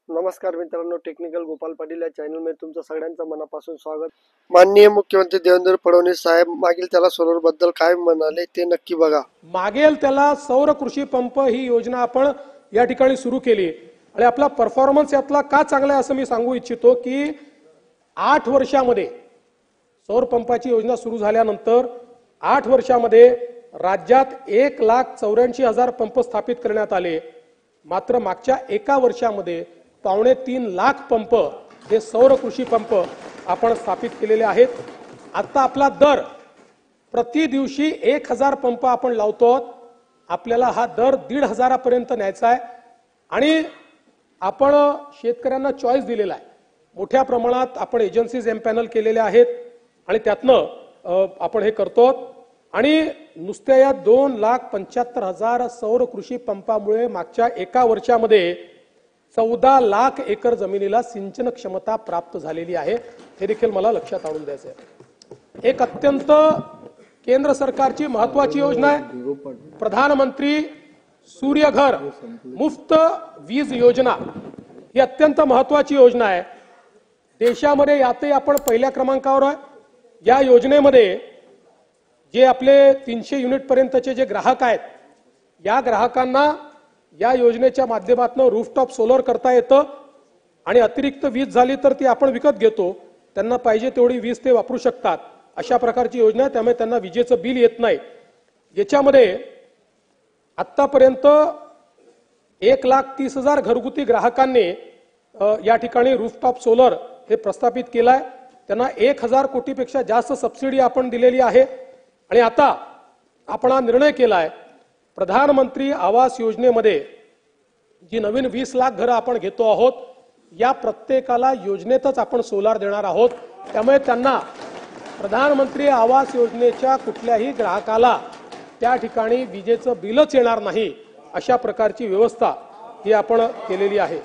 नमस्कार मित्रांनो, टेक्निकल गोपाल पाटील या चॅनल मध्ये तुमचं सगळ्यांचं मनापासून स्वागत। माननीय मुख्यमंत्री देवेंद्र फडणवीस साहेब मागील त्याला सोलर बद्दल काय म्हणाले ते नक्की बघा। मागेल त्याला सौर कृषी पंप ही योजना आपण या ठिकाणी सुरू केली आणि आपला परफॉर्मन्स यातला का चांगला आहे असं मी सांगू इच्छितो की 8 वर्षामध्ये सौर पंपाची योजना सुरू झाल्यानंतर 8 वर्षामध्ये राज्यात 1,84,000 पंप स्थापित करण्यात आले। मात्र मागच्या एका वर्षामध्ये 2.5 लाख पंप हे सौर कृषी पंप आपण स्थापित केलेले आहेत। आता आपला दर प्रति दिवशी 1000 पंप आपण लावतो। आपल्याला हा दर 1,500 पर्यंत न्यायचा आहे आणि आपण शेतकऱ्यांना चॉईस दिलेला आहे। मोठ्या प्रमाणात आपण एजन्सीज एम्पॅनल केलेले आहेत आणि त्यातनं आपण हे करतो आणि नुसत्या या 2,75,000 सौर कृषी पंपामुळे मागच्या एका वर्षामध्ये 14 लाख एकर जमिनीला सिंचन क्षमता प्राप्त झालेली आहे। हे देखील मला लक्षात आणून द्यायचं आहे। एक अत्यंत केंद्र सरकारची महत्त्वाची योजना आहे प्रधानमंत्री सूर्यघर मुफ्त वीज योजना। ही अत्यंत महत्त्वाची योजना आहे। देशामध्ये यातही आपण पहिल्या क्रमांकावर आहे। या योजनेमध्ये जे आपले 300 युनिट पर्यंतचे जे ग्राहक आहेत या ग्राहकांना या योजनेच्या माध्यमातून रूफटॉप सोलर करता येतं आणि अतिरिक्त वीज झाली तर ती आपण विकत घेतो। त्यांना पाहिजे तेवढी वीज ते वापरू शकतात। अशा प्रकारची योजना आहे, त्यामुळे त्यांना विजेचं बिल येत नाही। याच्यामध्ये आतापर्यंत 1,30,000 घरगुती ग्राहकांनी या ठिकाणी रूफटॉप सोलर हे प्रस्थापित केलाय। त्यांना 1,000 कोटीपेक्षा जास्त सबसिडी आपण दिलेली आहे आणि आता आपण हा निर्णय केलाय प्रधानमंत्री आवास योजनेमध्ये जी नवीन 20 लाख घरं आपण घेतो आहोत या प्रत्येकाला योजनेतच आपण सोलार देणार आहोत। त्यामुळे त्यांना प्रधानमंत्री आवास योजनेच्या कुठल्याही ग्राहकाला त्या ठिकाणी विजेचं बिलच येणार नाही। अशा प्रकारची व्यवस्था ही आपण केलेली आहे।